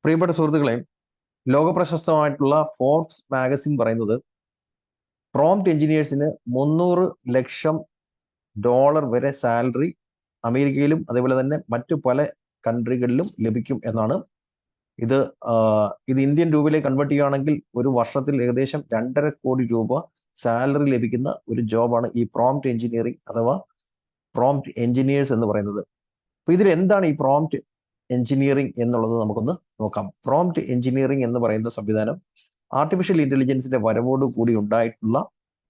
പ്രിയപ്പെട്ട സുഹൃത്തുക്കളെ, ലോകപ്രശസ്തമായിട്ടുള്ള Forbes magazine പറയുന്നത് പ്രോംപ്റ്റ് എഞ്ചിനീയേഴ്സിന് 300 ലക്ഷം ഡോളർ വരെ സാലറി അമേരിക്കയിലും അതേപോലെ തന്നെ മറ്റു പല കൺട്രികളിലും ലഭിക്കും എന്നാണ്. ഇത് ഇന്ത്യൻ രൂപയിലേക്ക് കൺവേർട്ട് ചെയ്യുകയാണെങ്കിൽ ഒരു വർഷത്തിൽ ഏകദേശം 2.5 കോടി രൂപ സാലറി ലഭിക്കുന്ന ഒരു ജോബാണ് ഈ പ്രോംപ്റ്റ് എഞ്ചിനീയറിംഗ് അഥവാ പ്രോംപ്റ്റ് എഞ്ചിനീയേഴ്സ് എന്ന് പറയുന്നത്. അപ്പൊ ഇതിൽ എന്താണ് ഈ പ്രോംപ്റ്റ് എഞ്ചിനീയറിംഗ് എന്നുള്ളത് നമുക്കൊന്ന് നോക്കാം. പ്രോംപ്റ്റ് എഞ്ചിനീയറിംഗ് എന്ന് പറയുന്ന സംവിധാനം ആർട്ടിഫിഷ്യൽ ഇന്റലിജൻസിന്റെ വരവോട് കൂടി ഉണ്ടായിട്ടുള്ള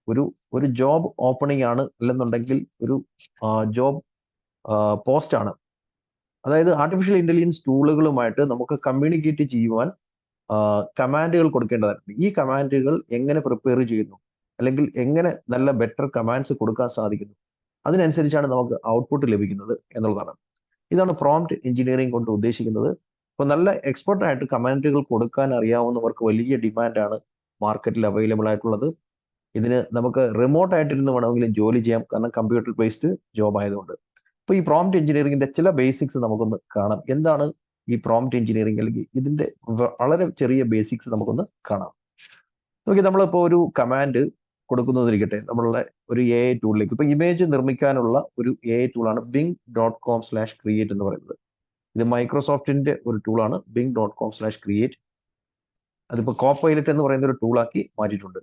ഒരു ജോബ് ഓപ്പണിംഗ് ആണ്, അല്ലെന്നുണ്ടെങ്കിൽ ഒരു ജോബ് പോസ്റ്റ് ആണ്. അതായത് ആർട്ടിഫിഷ്യൽ ഇന്റലിജൻസ് ടൂളുകളുമായിട്ട് നമുക്ക് കമ്മ്യൂണിക്കേറ്റ് ചെയ്യുവാൻ കമാൻഡുകൾ കൊടുക്കേണ്ടതായിട്ടുണ്ട്. ഈ കമാൻഡുകൾ എങ്ങനെ പ്രിപ്പയർ ചെയ്യുന്നു, അല്ലെങ്കിൽ എങ്ങനെ നല്ല ബെറ്റർ കമാൻഡ്സ് കൊടുക്കാൻ സാധിക്കുന്നു, അതിനനുസരിച്ചാണ് നമുക്ക് ഔട്ട്പുട്ട് ലഭിക്കുന്നത് എന്നുള്ളതാണ്. ഇതാണ് പ്രോംപ്റ്റ് എഞ്ചിനീയറിംഗ് കൊണ്ട് ഉദ്ദേശിക്കുന്നത്. അപ്പോൾ നല്ല എക്സ്പെർട്ട് ആയിട്ട് കമാൻഡുകൾ കൊടുക്കാൻ അറിയാവുന്നവർക്ക് വലിയ ഡിമാൻഡാണ് മാർക്കറ്റിൽ അവൈലബിൾ ആയിട്ടുള്ളത്. ഇതിന് നമുക്ക് റിമോട്ട് ആയിട്ടിരുന്ന് വേണമെങ്കിലും ജോലി ചെയ്യാം, കാരണം കമ്പ്യൂട്ടർ ബേസ്ഡ് ജോബ് ആയതുകൊണ്ട്. അപ്പോൾ ഈ പ്രോംപ്റ്റ് എഞ്ചിനീയറിംഗിന്റെ ചില ബേസിക്സ് നമുക്കൊന്ന് കാണാം. എന്താണ് ഈ പ്രോംപ്റ്റ് എഞ്ചിനീയറിംഗ്, അല്ലെങ്കിൽ ഇതിന്റെ വളരെ ചെറിയ ബേസിക്സ് നമുക്കൊന്ന് കാണാം. നോക്കി, നമ്മളിപ്പോൾ ഒരു കമാൻഡ് കൊടുക്കുന്നതിരിക്കട്ടെ, നമ്മളുടെ ഒരു AI ടൂളിലേക്ക്. ഇപ്പൊ ഇമേജ് നിർമ്മിക്കാനുള്ള ഒരു AI ടൂളാണ് bing.com/create എന്ന് പറയുന്നത്. ഇത് മൈക്രോസോഫ്റ്റിന്റെ ഒരു ടൂളാണ് bing.com/create. അതിപ്പോ കോപ്പൈലറ്റ് എന്ന് പറയുന്ന ഒരു ടൂളാക്കി മാറ്റിയിട്ടുണ്ട്.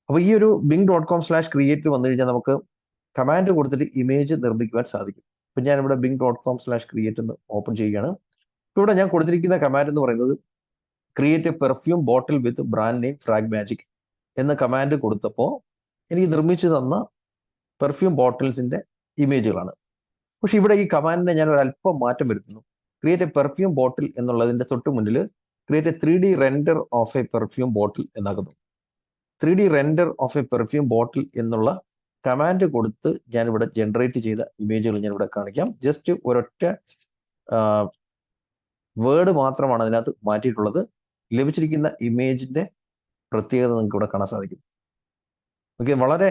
അപ്പൊ ഈ ഒരു bing.com/create വന്നു കഴിഞ്ഞാൽ നമുക്ക് കമാൻഡ് കൊടുത്തിട്ട് ഇമേജ് നിർമ്മിക്കുവാൻ സാധിക്കും. ഇപ്പൊ ഞാൻ ഇവിടെ bing.com/create എന്ന് ഓപ്പൺ ചെയ്യുകയാണ്. ഇവിടെ ഞാൻ കൊടുത്തിരിക്കുന്ന കമാൻഡ് എന്ന് പറയുന്നത് create A perfume bottle with brand name frog magic എന്ന കമാൻഡ് കൊടുത്തപ്പോൾ എനിക്ക് നിർമ്മിച്ചു തന്ന പെർഫ്യൂം ബോട്ടിൽസിന്റെ ഇമേജുകളാണ്. പക്ഷെ ഇവിടെ ഈ കമാൻഡിനെ ഞാൻ ഒരു അല്പം മാറ്റം വരുത്തുന്നു. ക്രിയേറ്റ് എ പെർഫ്യൂം ബോട്ടിൽ എന്നുള്ളതിന്റെ തൊട്ട് മുന്നിൽ create a 3D render of a perfume bottle എന്നാകുന്നു. 3D render of a perfume bottle എന്നുള്ള കമാൻഡ് കൊടുത്ത് ഞാനിവിടെ ജനറേറ്റ് ചെയ്ത ഇമേജുകൾ ഞാനിവിടെ കാണിക്കാം. ജസ്റ്റ് ഒരൊറ്റ വേർഡ് മാത്രമാണ് അതിനകത്ത് മാറ്റിയിട്ടുള്ളത്. ലഭിച്ചിരിക്കുന്ന ഇമേജിന്റെ പ്രത്യേകത നിങ്ങൾക്ക് ഇവിടെ കാണാൻ സാധിക്കും. ഓക്കെ, വളരെ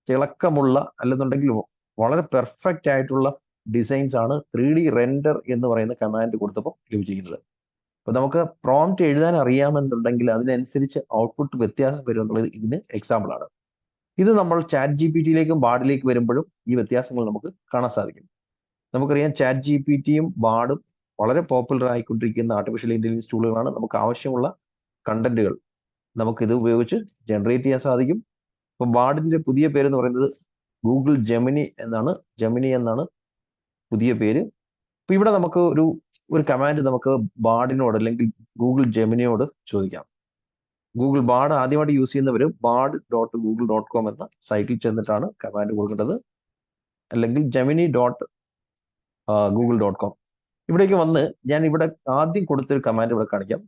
തിളക്കമുള്ള, അല്ലെന്നുണ്ടെങ്കിൽ വളരെ പെർഫെക്റ്റ് ആയിട്ടുള്ള ഡിസൈൻസ് ആണ് 3D റെൻഡർ എന്ന് പറയുന്ന കമാൻഡ് കൊടുത്തപ്പോൾ ലഭിച്ചിരിക്കുന്നത്. അപ്പൊ നമുക്ക് പ്രോംപ്റ്റ് എഴുതാൻ അറിയാമെന്നുണ്ടെങ്കിൽ അതിനനുസരിച്ച് ഔട്ട്പുട്ട് വ്യത്യാസം വരും എന്നുള്ളത് ഇതിന് എക്സാമ്പിൾ ആണ്. ഇത് നമ്മൾ ChatGPT-യിലേക്കും ബാർഡിലേക്ക് വരുമ്പോഴും ഈ വ്യത്യാസങ്ങൾ നമുക്ക് കാണാൻ സാധിക്കും. നമുക്കറിയാം ChatGPT-യും ബാർഡും വളരെ പോപ്പുലർ ആയിക്കൊണ്ടിരിക്കുന്ന ആർട്ടിഫിഷ്യൽ ഇന്റലിജൻസ് ടൂളുകളാണ്. നമുക്ക് ആവശ്യമുള്ള കണ്ടന്റുകൾ നമുക്ക് ഇത് ഉപയോഗിച്ച് ജനറേറ്റ് ചെയ്യാൻ സാധിക്കും. ഇപ്പൊ ബാർഡിന്റെ പുതിയ പേര് എന്ന് പറയുന്നത് ഗൂഗിൾ ജെമിനി എന്നാണ് പുതിയ പേര്. ഇപ്പൊ ഇവിടെ നമുക്ക് ഒരു കമാൻഡ് നമുക്ക് ബാർഡിനോട് അല്ലെങ്കിൽ ഗൂഗിൾ ജെമിനിയോട് ചോദിക്കാം. ഗൂഗിൾ ബാർഡ് ആദ്യമായിട്ട് യൂസ് ചെയ്യുന്നവർ bard.google.com എന്ന സൈറ്റിൽ ചെന്നിട്ടാണ് കമാൻഡ് കൊടുക്കേണ്ടത്, അല്ലെങ്കിൽ gemini.google.com. ഇവിടേക്ക് വന്ന് ഞാൻ ഇവിടെ ആദ്യം കൊടുത്തൊരു കമാൻഡ് ഇവിടെ കാണിക്കാം.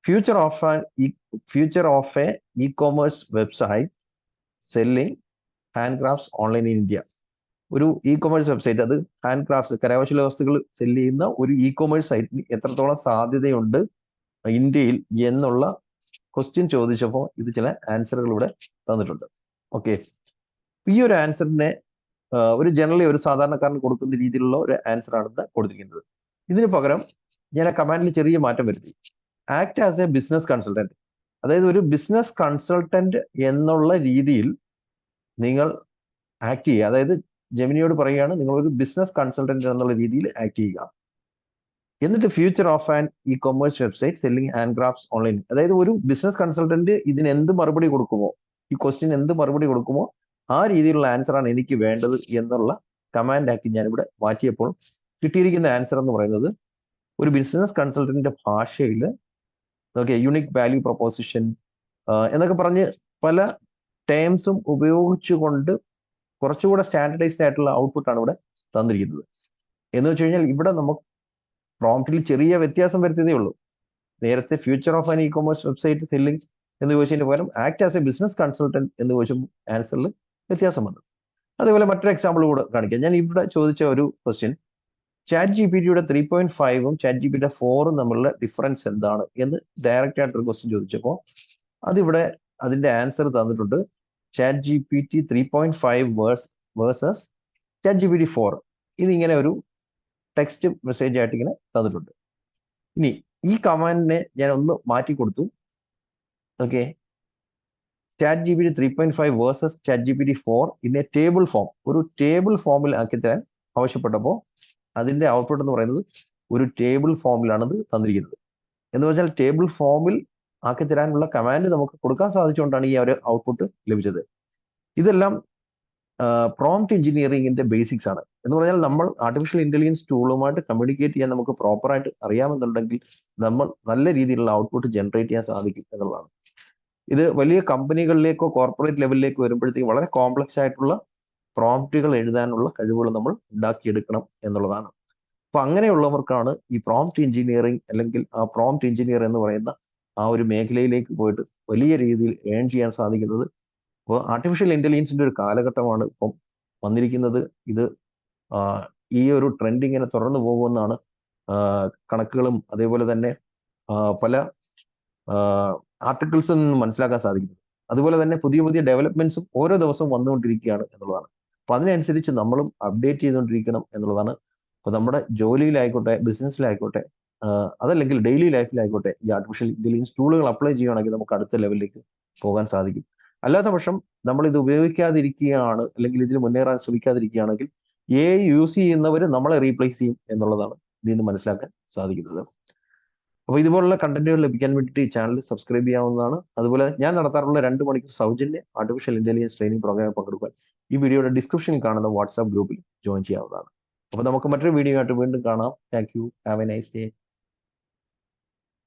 Future of A e-commerce website selling hand crafts online in India. ഒരു ഇ-കൊമേഴ്സ് വെബ്സൈറ്റ്, അത് ഹാൻഡ് ക്രാഫ്റ്റ്സ് കരകൗശല വസ്തുക്കൾ സെല് ചെയ്യുന്ന ഒരു ഇ-കൊമേഴ്സ് സൈറ്റിന് എത്രത്തോളം സാധ്യതയുണ്ട് ഇന്ത്യയിൽ എന്നുള്ള ക്വസ്റ്റ്യൻ ചോദിച്ചപ്പോൾ ഇത് ചില ആൻസറുകൾ ഇവിടെ തന്നിട്ടുണ്ട്. ഓക്കെ, ഈ ഒരു ആൻസറിനെ ഒരു സാധാരണക്കാരന് കൊടുക്കുന്ന രീതിയിലുള്ള ഒരു ആൻസർ ആണ് ഇവിടെ കൊടുത്തിരിക്കുന്നത്. ഇതിന് പകരം ഞാൻ ആ കമാൻഡിൽ ചെറിയ മാറ്റം വരുത്തി. Act as A business consultant, അതായത് ഒരു ബിസിനസ് കൺസൾട്ടന്റ് എന്നുള്ള രീതിയിൽ നിങ്ങൾ ആക്ട് ചെയ്യുക. അതായത് ജെമിനിയോട് പറയുകയാണ്, നിങ്ങൾ ഒരു ബിസിനസ് കൺസൾട്ടന്റ് എന്നുള്ള രീതിയിൽ ആക്ട് ചെയ്യുക. എന്നിട്ട് future of an e-commerce website selling hand crafts online, അതായത് ഒരു ബിസിനസ് കൺസൾട്ടന്റ് ഇതിന് എന്ത് മറുപടി കൊടുക്കുമോ, ഈ ക്വസ്റ്റ്യൻ എന്ത് മറുപടി കൊടുക്കുമോ ആ രീതിയിലുള്ള ആൻസറാണ് എനിക്ക് വേണ്ടത് എന്നുള്ള കമാൻഡ് ആക്കി ഞാനിവിടെ മാറ്റിയപ്പോൾ കിട്ടിയിരിക്കുന്ന ആൻസർ എന്ന് പറയുന്നത് ഒരു ബിസിനസ് കൺസൾട്ടന്റിന്റെ ഭാഷയിൽ യുണിക് വാല്യൂ പ്രൊപ്പോസിഷൻ എന്നൊക്കെ പറഞ്ഞ് പല ടേംസും ഉപയോഗിച്ചുകൊണ്ട് കുറച്ചുകൂടെ സ്റ്റാൻഡർഡൈസ്ഡ് ആയിട്ടുള്ള ഔട്ട്പുട്ടാണ് ഇവിടെ തന്നിരിക്കുന്നത്. എന്ന് വെച്ച് കഴിഞ്ഞാൽ ഇവിടെ നമുക്ക് പ്രോംപ്റ്റിൽ ചെറിയ വ്യത്യാസം വരുത്തിയതേ ഉള്ളൂ. നേരത്തെ future of an e-commerce website selling എന്ന് ചോദിച്ചതിന് പകരം act as A business consultant എന്ന് ചോദിച്ചപ്പോൾ ആൻസറിൽ വ്യത്യാസം വന്നു. അതേപോലെ മറ്റൊരു എക്സാമ്പിൾ കൂടെ കാണിക്കാം. ഞാൻ ഇവിടെ ചോദിച്ച ഒരു ക്വസ്റ്റ്യൻ, ChatGPT-യുടെ 3.5-ഉം ChatGPT 4-ഉം തമ്മിലുള്ള ഡിഫറൻസ് എന്താണ് എന്ന് ഡയറക്റ്റ് ആയിട്ടൊരു ക്വസ്റ്റ്യൻ ചോദിച്ചപ്പോൾ അതിവിടെ അതിന്റെ ആൻസർ തന്നിട്ടുണ്ട്. ChatGPT 3.5 versus ChatGPT 4. ഇതിങ്ങനെ ഒരു ടെക്സ്റ്റ് മെസ്സേജ് ആയിട്ട് ഇങ്ങനെ തന്നിട്ടുണ്ട്. ഇനി ഈ കമാൻഡിനെ ഞാൻ ഒന്ന് മാറ്റി കൊടുത്തു. Okay, ChatGPT 3.5 versus ChatGPT 4 in A table form, ഒരു ടേബിൾ ഫോമിൽ ആക്കി തരാൻ ആവശ്യപ്പെട്ടപ്പോൾ അതിന്റെ ഔട്ട്പുട്ട് എന്ന് പറയുന്നത് ഒരു ടേബിൾ ഫോമിലാണ് ഇത് തന്നിരിക്കുന്നത്. എന്ന് വെച്ചാൽ ടേബിൾ ഫോമിൽ ആക്കി തരാനുള്ള കമാൻഡ് നമുക്ക് കൊടുക്കാൻ സാധിച്ചുകൊണ്ടാണ് ഈ ഒരു ഔട്ട്പുട്ട് ലഭിച്ചത്. ഇതെല്ലാം പ്രോംപ്റ്റ് എഞ്ചിനീയറിംഗിന്റെ ബേസിക്സ് ആണ്. എന്ന് പറഞ്ഞാൽ നമ്മൾ ആർട്ടിഫിഷ്യൽ ഇന്റലിജൻസ് ടൂളുമായിട്ട് കമ്മ്യൂണിക്കേറ്റ് ചെയ്യാൻ നമുക്ക് പ്രോപ്പറായിട്ട് അറിയാമെന്നുണ്ടെങ്കിൽ നമ്മൾ നല്ല രീതിയിലുള്ള ഔട്ട്പുട്ട് ജനറേറ്റ് ചെയ്യാൻ സാധിക്കും എന്നുള്ളതാണ്. ഇത് വലിയ കമ്പനികളിലേക്കോ കോർപ്പറേറ്റ് ലെവലിലേക്കോ വരുമ്പോഴത്തേക്ക് വളരെ കോംപ്ലക്സ് ആയിട്ടുള്ള പ്രോംപ്റ്റുകൾ എഴുതാനുള്ള കഴിവുകൾ നമ്മൾ ഉണ്ടാക്കിയെടുക്കണം എന്നുള്ളതാണ്. അപ്പൊ അങ്ങനെയുള്ളവർക്കാണ് ഈ പ്രോംപ്റ്റ് എഞ്ചിനീയറിംഗ് അല്ലെങ്കിൽ ആ പ്രോംപ്റ്റ് എഞ്ചിനീയർ എന്ന് പറയുന്ന ആ ഒരു മേഖലയിലേക്ക് പോയിട്ട് വലിയ രീതിയിൽ ഏൺ ചെയ്യാൻ സാധിക്കുന്നത്. അപ്പോൾ ആർട്ടിഫിഷ്യൽ ഇന്റലിജൻസിന്റെ ഒരു കാലഘട്ടമാണ് ഇപ്പം വന്നിരിക്കുന്നത്. ഇത് ഈ ഒരു ട്രെൻഡ് ഇങ്ങനെ തുടർന്നു പോകുമെന്നാണ് കണക്കുകളും അതേപോലെ തന്നെ പല ആർട്ടിക്കിൾസിൽ നിന്ന് മനസ്സിലാക്കാൻ സാധിക്കുന്നത്. അതുപോലെ തന്നെ പുതിയ പുതിയ ഡെവലപ്മെന്റ്സും ഓരോ ദിവസവും വന്നുകൊണ്ടിരിക്കുകയാണ് എന്നുള്ളതാണ്. അപ്പൊ അതിനനുസരിച്ച് നമ്മളും അപ്ഡേറ്റ് ചെയ്തുകൊണ്ടിരിക്കണം എന്നുള്ളതാണ്. അപ്പൊ നമ്മുടെ ജോലിയിലായിക്കോട്ടെ, ബിസിനസ്സിലായിക്കോട്ടെ, അതല്ലെങ്കിൽ ഡെയിലി ലൈഫിലായിക്കോട്ടെ, ഈ ആർട്ടിഫിഷ്യൽ ഇന്റലിജൻസ് ടൂളുകൾ അപ്ലൈ ചെയ്യുകയാണെങ്കിൽ നമുക്ക് അടുത്ത ലെവലിലേക്ക് പോകാൻ സാധിക്കും. അല്ലാത്ത പക്ഷം നമ്മൾ ഇത് ഉപയോഗിക്കാതിരിക്കുകയാണ്, അല്ലെങ്കിൽ ഇതിൽ മുന്നേറാൻ ശ്രമിക്കാതിരിക്കുകയാണെങ്കിൽ AI യൂസ് ചെയ്യുന്നവർ നമ്മളെ റീപ്ലേസ് ചെയ്യും എന്നുള്ളതാണ് ഇതിൽ നിന്ന് മനസ്സിലാക്കാൻ സാധിക്കുന്നത്. അപ്പോൾ ഇതുപോലുള്ള കണ്ടന്റുകൾ ലഭിക്കാൻ വേണ്ടിയിട്ട് ഈ ചാനൽ സബ്സ്ക്രൈബ് ചെയ്യാവുന്നതാണ്. അതുപോലെ ഞാൻ നടത്താറുള്ള 2 മണിക്കൂർ സൗജന്യ ആർട്ടിഫിഷ്യൽ ഇന്റലിജൻസ് ട്രെയിനിങ് പ്രോഗ്രാമിൽ പങ്കെടുക്കാൻ ഈ വീഡിയോയുടെ ഡിസ്ക്രിപ്ഷനിൽ കാണുന്ന വാട്സാപ്പ് ഗ്രൂപ്പിൽ ജോയിൻ ചെയ്യാവുന്നതാണ്. അപ്പോൾ നമുക്ക് മറ്റൊരു വീഡിയോ ആയിട്ട് വീണ്ടും കാണാം. Thank you. Have A nice day.